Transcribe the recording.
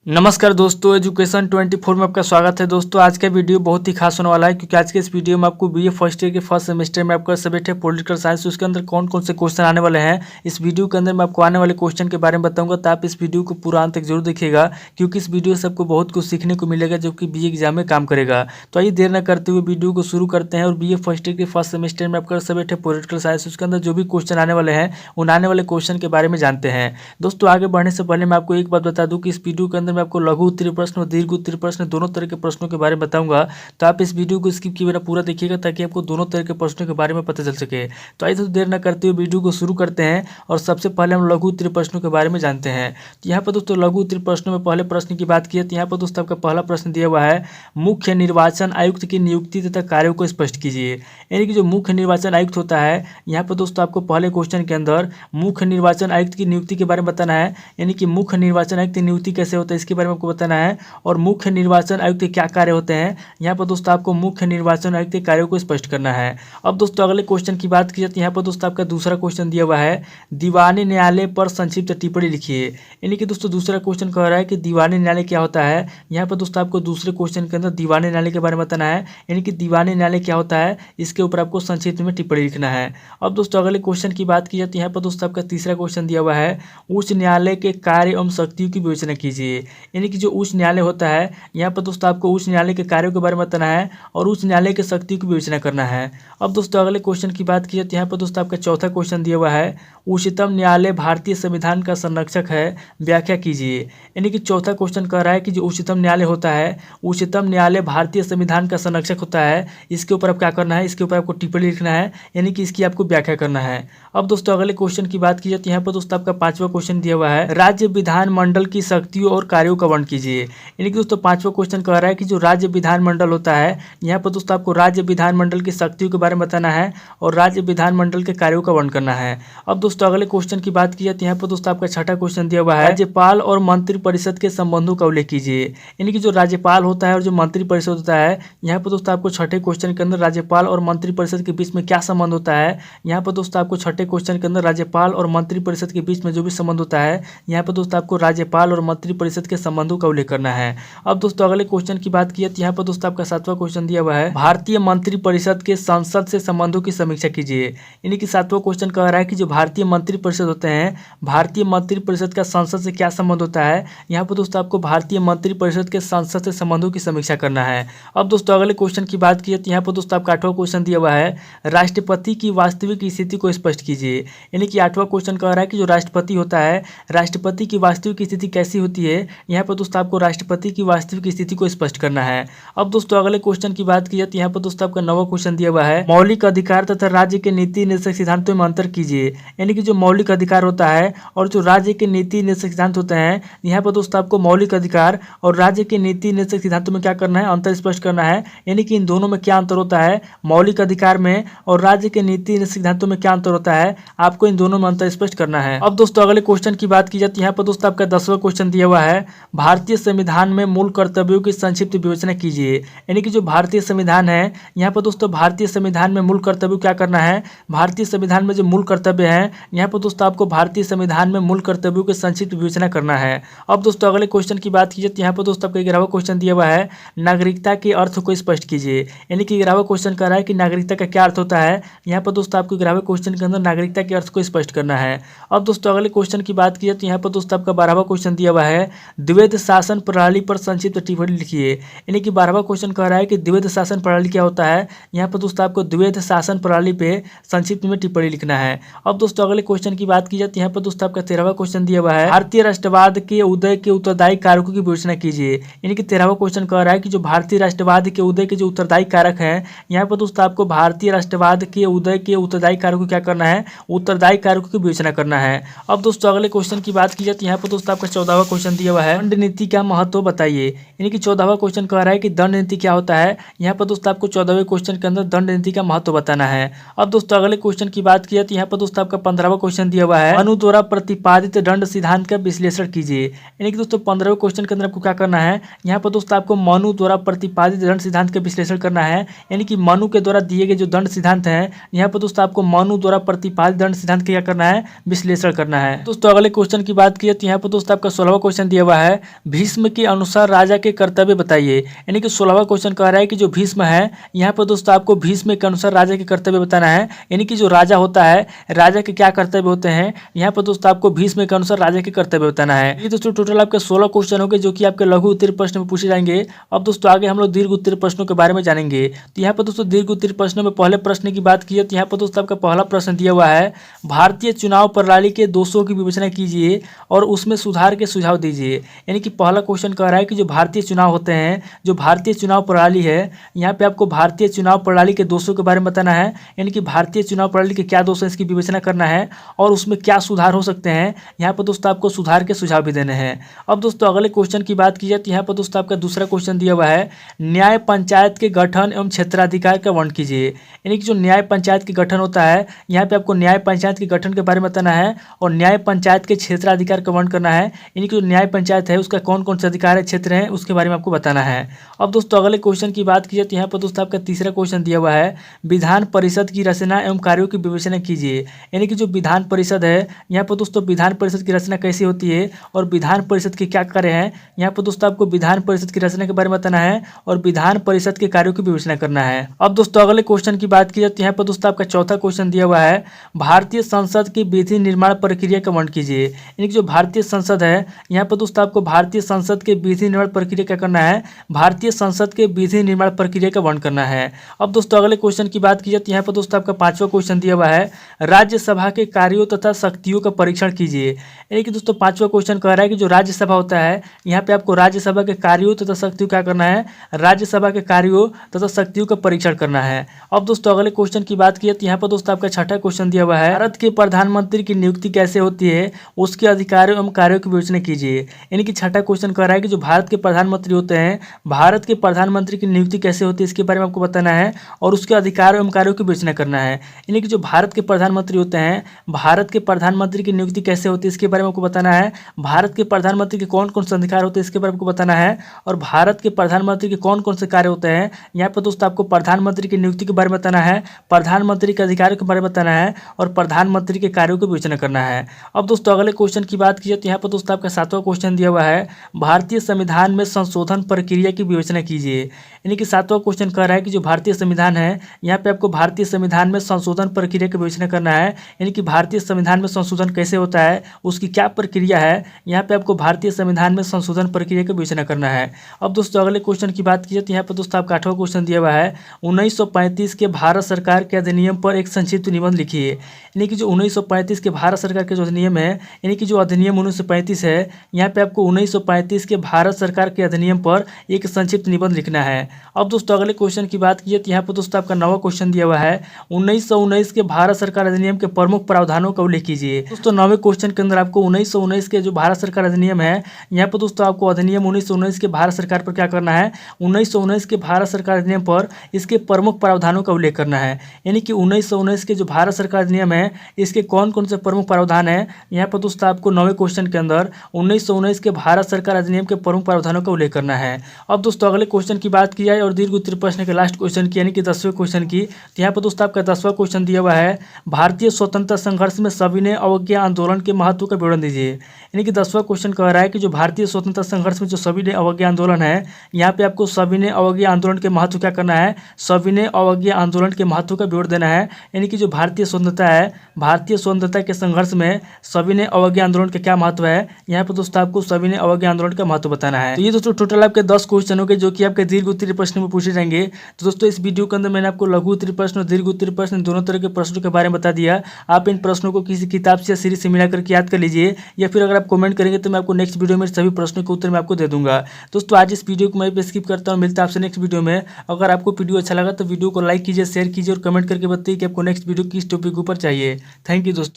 नमस्कार दोस्तों, एजुकेशन 24 में आपका स्वागत है। दोस्तों आज का वीडियो बहुत ही खास होने वाला है क्योंकि आज के इस वीडियो में आपको बीए फर्स्ट ईयर के फर्स्ट सेमेस्टर में आपका सब्जेक्ट है पॉलिटिकल साइंस। उसके अंदर कौन कौन से क्वेश्चन आने वाले हैं, इस वीडियो के अंदर मैं आपको आने वाले क्वेश्चन के बारे में बताऊंगा। तो आप इस वीडियो को पूरा अंत तक जरूर देखिएगा क्योंकि इस वीडियो से आपको बहुत कुछ सीखने को मिलेगा जो कि बीए एग्जाम में काम करेगा। तो आइए देर न करते हुए वीडियो को शुरू करते हैं। और बीए फर्स्ट ईयर के फर्स्ट सेमेस्टर में आपका सब्जेक्ट है पॉलिटिकल साइंस, उसके अंदर जो भी क्वेश्चन आने वाले हैं उन आने वाले क्वेश्चन के बारे में जानते हैं। दोस्तों आगे बढ़ने से पहले मैं आपको एक बात बता दूं कि इस वीडियो के अंदर मैं आपको लघु उत्तरीय प्रश्न और दीर्घ उत्तरीय प्रश्न दोनों तरह के प्रश्नों के बारे में बताऊंगा। तो आप इस वीडियो को स्किप किए बिना पूरा देखिएगा ताकि आपको दोनों तरह के प्रश्नों के बारे में पता चल सके। तो आइए दोस्तों देर न करते हुए वीडियो को शुरू करते हैं और सबसे पहले हम लघु उत्तरीय प्रश्नों के बारे में जानते हैं। तो यहाँ पर दोस्तों लघु उत्तरीय प्रश्नों में पहले प्रश्न की बात की है तो यहाँ पर दोस्तों आपका पहला प्रश्न दिया हुआ है, मुख्य निर्वाचन आयुक्त की नियुक्ति तथा कार्यों को स्पष्ट कीजिए। यानी कि जो मुख्य निर्वाचन आयुक्त होता है, यहाँ पर दोस्तों आपको पहले क्वेश्चन के अंदर मुख्य निर्वाचन आयुक्त की नियुक्ति के बारे में बताना है। यानी कि मुख्य निर्वाचन आयुक्त की नियुक्ति कैसे होता है इसके बारे में आपको बताना है और मुख्य निर्वाचन आयुक्त के क्या कार्य होते हैं। यहाँ पर दोस्तों आपको मुख्य निर्वाचन आयुक्त के कार्यों को स्पष्ट करना है। अब दोस्तों अगले क्वेश्चन की बात की जाए तो यहाँ पर दोस्तों आपका दूसरा क्वेश्चन दिया हुआ है, दीवानी न्यायालय पर संक्षिप्त टिप्पणी लिखिए। यानी कि दोस्तों दूसरा क्वेश्चन कह रहा है कि दीवानी न्यायालय क्या होता है। यहाँ पर दोस्तों आपको दूसरे क्वेश्चन के अंदर दीवानी न्यायालय के बारे में बताना है। यानी कि दीवानी न्यायालय क्या होता है इसके ऊपर आपको संक्षिप्त में टिप्पणी लिखना है। अब दोस्तों अगले क्वेश्चन की बात की जाए तो यहाँ पर दोस्तों आपका तीसरा क्वेश्चन दिया हुआ है, उच्च न्यायालय के कार्य एवं शक्तियों की विवेचना कीजिए। यानी कि जो उच्च न्यायालय होता है, यहाँ पर दोस्तों आपको उच्च न्यायालय के कार्यों के बारे में बताना है और उच्च न्यायालय के शक्तियों की विवेचना करना है। अब दोस्तों अगले क्वेश्चन की बात की जाए तो यहाँ पर दोस्तों आपका चौथा क्वेश्चन दिया हुआ है, उच्चतम न्यायालय भारतीय संविधान का संरक्षक है, व्याख्या कीजिए। यानी कि चौथा क्वेश्चन कह रहा है कि जो उच्चतम न्यायालय होता है, उच्चतम न्यायालय भारतीय संविधान का संरक्षक होता है, इसके ऊपर आप क्या करना है, इसके ऊपर आपको टिप्पणी लिखना है। यानी कि इसकी आपको व्याख्या करना है। अब दोस्तों अगले क्वेश्चन की बात की जाए तो यहाँ पर दोस्तों आपका पांचवा क्वेश्चन दिया हुआ है, राज्य विधानमंडल की शक्तियों और कार्यों का वर्णन कीजिए। यानी कि दोस्तों पांचवा क्वेश्चन कह रहा है कि जो राज्य विधानमंडल होता है, यहाँ पर दोस्तों आपको राज्य विधानमंडल की शक्तियों के बारे में बताना है और राज्य विधानमंडल के कार्यों का वर्णन करना है। अब दोस्तों अगले क्वेश्चन की बात की जाए तो यहाँ पर दोस्तों आपका छठा क्वेश्चन दिया हुआ है, राज्यपाल और मंत्रिपरिषद के संबंधों का उल्लेख कीजिए। यानी कि जो राज्यपाल होता है और जो मंत्रिपरिषद होता है, यहाँ पर दोस्तों आपको छठे क्वेश्चन के अंदर राज्यपाल और मंत्रिपरिषद के बीच में क्या संबंध होता है। यहाँ पर दोस्तों आपको छठे क्वेश्चन के अंदर राज्यपाल और मंत्रिपरिषद के बीच में जो भी संबंध होता है, यहाँ पर दोस्तों आपको राज्यपाल और मंत्रिपरिषद के संबंधों का उल्लेख करना है। अब दोस्तों अगले क्वेश्चन की बात की जाए तो यहाँ पर दोस्तों आपका सातवां क्वेश्चन दिया हुआ है, भारतीय मंत्रिपरिषद के संसद से संबंधों की समीक्षा कीजिए। यानी कि सातवां क्वेश्चन कह रहा है कि जो भारतीय मंत्रिपरिषद होते हैं, भारतीय मंत्रिपरिषद का संसद से क्या संबंध होता है। यहाँ पर दोस्तों आपको भारतीय मंत्रिपरिषद के संसद से संबंधों की समीक्षा करना है। अब दोस्तों अगले क्वेश्चन की बात की जाए तो यहाँ पर दोस्तों आपका आठवां क्वेश्चन दिया हुआ है, राष्ट्रपति की वास्तविक स्थिति को स्पष्ट कीजिए। यानी कि आठवां क्वेश्चन कह रहा है कि जो राष्ट्रपति होता है, राष्ट्रपति की वास्तविक स्थिति कैसी होती है। यहाँ पर दोस्तों आपको राष्ट्रपति की वास्तविक स्थिति को स्पष्ट करना है। अब दोस्तों अगले क्वेश्चन की बात की जाए तो यहाँ पर दोस्तों आपका नवा क्वेश्चन दिया हुआ है, मौलिक अधिकार तथा राज्य के नीति निर्देशक सिद्धांतों में अंतर कीजिए। यानी कि जो मौलिक अधिकार होता है और जो राज्य के नीति निर्देशक सिद्धांत होते हैं, यहाँ पर दोस्तों आपको मौलिक अधिकार और राज्य के नीति निर्देशक सिद्धांतों में क्या करना है, अंतर स्पष्ट करना है। यानी कि इन दोनों में क्या अंतर होता है, मौलिक अधिकार में और राज्य के नीति निर्देशक सिद्धांतों में क्या अंतर होता है, आपको इन दोनों में अंतर स्पष्ट करना है। अब दोस्तों अगले क्वेश्चन की बात की जाए तो यहाँ पर दोस्तों आपका 10वां क्वेश्चन दिया हुआ है, भारतीय संविधान में मूल कर्तव्यों की संक्षिप्त विवेचना कीजिए। यानी कि जो भारतीय संविधान है, यहाँ पर दोस्तों भारतीय संविधान में मूल कर्तव्य क्या करना है, भारतीय संविधान में जो मूल कर्तव्य है, यहाँ पर दोस्तों आपको भारतीय संविधान में मूल कर्तव्यों की संक्षिप्त विवेचना करना है। अब दोस्तों अगले क्वेश्चन की बात कीजिए तो यहाँ पर दोस्तों आपका 11वां क्वेश्चन दिया हुआ है, नागरिकता के अर्थ को स्पष्ट कीजिए। यानी कि 11वां क्वेश्चन कह रहा है कि नागरिकता का क्या अर्थ होता है। यहाँ पर दोस्तों आपको 11वें क्वेश्चन के अंदर नागरिकता के अर्थ को स्पष्ट करना है। अब दोस्तों अगले क्वेश्चन की बात की जाए तो यहाँ पर दोस्तों आपका 12वां क्वेश्चन दिया हुआ है, द्वैध शासन प्रणाली पर संक्षिप्त टिप्पणी लिखिए। यानी कि 12वां क्वेश्चन कह रहा है कि द्वैध शासन प्रणाली क्या होता है। यहाँ पर दोस्तों आपको द्वैध शासन प्रणाली पे संक्षिप्त में टिप्पणी लिखना है। अब दोस्तों अगले क्वेश्चन की बात की जाए तो यहाँ पर दोस्तों आपका 13वां क्वेश्चन दिया हुआ है, भारतीय राष्ट्रवाद के उदय के उत्तरदायी कारकों की विवेचना कीजिए। यानी कि 13वां क्वेश्चन कह रहा है कि जो भारतीय राष्ट्रवाद के उदय के जो उत्तरदायी कारक हैं, यहाँ पर दोस्तों आपको भारतीय राष्ट्रवाद के उदय के उत्तरदायी कारकों को क्या करना है, उत्तरदायी कारकों की विवेचना करना है। अब दोस्तों अगले क्वेश्चन की बात की जाए तो यहाँ पर दोस्तों आपका 14वां क्वेश्चन दिया हुआ है, दंड नीति का महत्व बताइए। यानी कि 14वां क्वेश्चन कह रहा है कि दंड नीति क्या होता है। यहाँ पर दोस्तों आपको 14वें क्वेश्चन के अंदर दंड नीति का महत्व बताना है। अब दोस्तों अगले क्वेश्चन की बात की जाए तो यहाँ पर दोस्तों आपका 15वां क्वेश्चन दिया हुआ है, मनु द्वारा प्रतिपादित दंड सिद्धांत का विश्लेषण कीजिए। यानी कि दोस्तों 15वें क्वेश्चन के अंदर आपको क्या करना है, यहाँ पर दोस्तों आपको मनु द्वारा प्रतिपादित दंड सिद्धांत का विश्लेषण करना है। यानी कि मनु के द्वारा दिए गए जो दंड सिद्धांत है, यहाँ पर दोस्तों आपको मनु द्वारा प्रतिपादित दंड सिद्धांत क्या करना है, विश्लेषण करना है। दोस्तों अगले क्वेश्चन की बात की जाए तो यहाँ पर दोस्तों आपका 16वां क्वेश्चन दिया हुआ है भीष्म के अनुसार राजा के कर्तव्य बताइए। यानी कि 16वां क्वेश्चन कह रहा है कि जो भीष्म है यहाँ पर दोस्तों आपको भीष्म के अनुसार राजा के कर्तव्य बताना है। यानी कि जो राजा होता है राजा के क्या कर्तव्य होते हैं, यहाँ पर दोस्तों आपको भीष्म के अनुसार राजा के कर्तव्य बताना है। ये दोस्तों टोटल आपके 16 क्वेश्चन होंगे जो कि आपके लघु उत्तरीय प्रश्न में पूछे जाएंगे। अब दोस्तों आगे हम लोग दीर्घ उत्तरीय प्रश्नों के बारे में जानेंगे। तो यहाँ पर दोस्तों दीर्घ उत्तरीय प्रश्नों में पहले प्रश्न की बात की तो यहाँ पर दोस्तों आपका पहला प्रश्न दिया हुआ है भारतीय चुनाव प्रणाली के दोषों की विवेचना कीजिए और उसमें सुधार के सुझाव दीजिए। यानी कि पहला क्वेश्चन कह रहा है कि जो भारतीय चुनाव होते हैं, जो भारतीय चुनाव प्रणाली है, यहाँ पे आपको भारतीय चुनाव प्रणाली के दोषों के बारे में बताना है। यानी कि भारतीय चुनाव प्रणाली के क्या दोष है इसकी विवेचना करना है और उसमें क्या सुधार हो सकते हैं। यहाँ पर दोस्तों आपको सुधार के सुझाव भी देने हैं। अब दोस्तों अगले क्वेश्चन की बात की जाए तो यहाँ पर दोस्तों आपका दूसरा क्वेश्चन दिया हुआ है न्याय पंचायत के गठन एवं क्षेत्राधिकार का वर्णन कीजिए। यानी कि जो न्याय पंचायत के गठन होता है, यहाँ पे आपको न्याय पंचायत के गठन के बारे में बताना है और न्याय पंचायत के क्षेत्राधिकार का वर्णन करना है। यानी कि जो न्याय पंचायत है उसका कौन कौन से अधिकार है, क्षेत्र है, उसके बारे में आपको बताना है। अब दोस्तों अगले क्वेश्चन की बात की जाए तो यहाँ पर दोस्तों आपका तीसरा क्वेश्चन दिया हुआ है विधान परिषद की रचना एवं कार्यों की विवेचना कीजिए। यानी कि जो विधान परिषद है, यहाँ पर दोस्तों विधान परिषद की रचना कैसी होती है और विधान परिषद के क्या कार्य हैं, यहाँ पर दोस्तों आपको विधान परिषद की रचना के बारे में बताना है और विधान परिषद के कार्यों की विवेचना करना है। अब दोस्तों अगले क्वेश्चन की बात की जाए तो यहाँ पर दोस्तों आपका चौथा क्वेश्चन दिया हुआ है भारतीय संसद की विधि निर्माण प्रक्रिया का वर्णन कीजिए। यानी कि जो भारतीय संसद है, यहाँ पर दोस्तों आपको भारतीय संसद के विधि निर्माण प्रक्रिया क्या करना है, भारतीय संसद के विधि निर्माण प्रक्रिया का वर्णन करना है। अब दोस्तों अगले क्वेश्चन की बात की जाए तो यहाँ पर दोस्तों आपका पांचवा क्वेश्चन दिया हुआ है राज्यसभा के कार्यों तथा शक्तियों का परीक्षण कीजिए। यानी कि दोस्तों पांचवा क्वेश्चन कह रहा है कि जो राज्यसभा होता है, यहाँ पे आपको राज्यसभा के कार्यों तथा शक्तियों क्या करना है, राज्यसभा के कार्यों तथा शक्तियों का परीक्षण करना है। अब दोस्तों अगले क्वेश्चन की बात की तो यहाँ पर दोस्तों आपका छठा क्वेश्चन दिया हुआ है भारत के प्रधानमंत्री की नियुक्ति कैसे होती है, उसके अधिकारों एवं कार्यों की विवेचना कीजिए। यानी कि छठा क्वेश्चन कह रहा है कि जो भारत के प्रधानमंत्री होते हैं, भारत के प्रधानमंत्री की नियुक्ति कैसे होती है इसके बारे में आपको बताना है और उसके अधिकारों एवं कार्यों की विवेचना करना है। यानी कि जो भारत के प्रधानमंत्री होते हैं, भारत के प्रधानमंत्री की नियुक्ति कैसे होती है इसके बारे में आपको बताना है, भारत के प्रधानमंत्री के कौन कौन से अधिकार होते हैं इसके बारे में आपको बताना है और भारत के प्रधानमंत्री के कौन कौन से कार्य होते हैं। यहाँ पर दोस्तों आपको प्रधानमंत्री की नियुक्ति के बारे में बताना है, प्रधानमंत्री के अधिकारों के बारे में बताना है और प्रधानमंत्री के कार्यों की विवेचना करना है। अब दोस्तों अगले क्वेश्चन की बात की जाए तो यहाँ पर दोस्तों आपका सातवां क्वेश्चन दिया हुआ है भारतीय संविधान में संशोधन प्रक्रिया की विवेचना कीजिए। यानी कि सातवां क्वेश्चन कह रहा है कि जो भारतीय संविधान है, यहाँ पे आपको भारतीय संविधान में संशोधन प्रक्रिया की विवेचना करना है। यानी कि भारतीय संविधान में संशोधन कैसे होता है, उसकी क्या प्रक्रिया है, यहाँ पे आपको भारतीय संविधान में संशोधन प्रक्रिया की विवेचना करना है। अब दोस्तों अगले क्वेश्चन की बात की जाए तो यहाँ पर दोस्तों आपका आठवां क्वेश्चन दिया हुआ है 1935 के भारत सरकार के अधिनियम पर एक संक्षिप्त निबंध लिखिए। यानी कि जो 1935 के भारत सरकार के जो अधिनियम है, यानी कि जो अधिनियम 1935 है, यहाँ पे आपको 1935 के भारत सरकार के अधिनियम पर एक संक्षिप्त निबंध लिखना है। अब दोस्तों अगले क्वेश्चन की बात की जाए तो यहाँ पर दोस्तों आपका नवा क्वेश्चन दिया हुआ है 1919 के भारत सरकार अधिनियम के प्रमुख प्रावधानों का उल्लेख कीजिए। दोस्तों नवे क्वेश्चन के अंदर आपको 1919 के जो भारत सरकार अधिनियम है, यहाँ पर दोस्तों आपको अधिनियम 1919 के भारत सरकार पर क्या करना है, 1919 के भारत सरकार अधिनियम पर इसके प्रमुख प्रावधानों का उल्लेख करना है। यानी कि 1919 के जो भारत सरकार अधिनियम है इसके कौन कौन से प्रमुख प्रावधान है, यहाँ पर दोस्तों आपको नवे क्वेश्चन के अंदर 1919 के भारत सरकार अधिनियम के प्रमुख प्रावधानों का उल्लेख करना है। अब दोस्तों अगले क्वेश्चन की बात की जाए और दीर्घ उत्तरीय प्रश्न के लास्ट क्वेश्चन की यानी कि 10वें क्वेश्चन की, तो यहाँ पर दोस्तों आपका 10वां क्वेश्चन दिया हुआ है भारतीय स्वतंत्रता संघर्ष में सविनय अवज्ञा आंदोलन के महत्व का विवरण दीजिए। यानी कि 10वां क्वेश्चन कह रहा है कि जो भारतीय स्वतंत्रता संघर्ष में जो सविनय अवज्ञा आंदोलन है, यहाँ पे आपको सविनय अवज्ञा आंदोलन के महत्व क्या करना है, सविनय अवज्ञा आंदोलन के महत्व का विवरण देना है। यानी कि जो भारतीय स्वतंत्रता है, भारतीय स्वतंत्रता के संघर्ष में सविनय अवज्ञा आंदोलन का क्या महत्व है, यहाँ पर दोस्तों आपको सविनय अवज्ञा आंदोलन का महत्व बताना है। तो ये दोस्तों टोटल आपके 10 क्वेश्चन हो गए जो कि आपके दीर्घ उत्तरीय प्रश्न में पूछे जाएंगे। तो दोस्तों इस वीडियो के अंदर मैंने आपको लघु उत्तरीय प्रश्न और दीर्घ उत्तरीय प्रश्न दोनों तरह के प्रश्नों के बारे में बता दिया। आप इन प्रश्नों को किसी किताब से या सीरीज से मिला करके याद कर लीजिए या फिर अगर आप कमेंट करेंगे तो मैं आपको नेक्स्ट वीडियो में सभी प्रश्नों के उत्तर मैं आपको दे दूंगा। दोस्तों आज इस वीडियो को मैं स्किप करता हूँ, मिलता है आपसे नेक्स्ट वीडियो में। अगर आपको वीडियो अच्छा लगा तो वीडियो को लाइक कीजिए, शेयर कीजिए और कमेंट करके बताइए कि आपको नेक्स्ट वीडियो किस टॉपिक के ऊपर चाहिए। थैंक यू दोस्तों।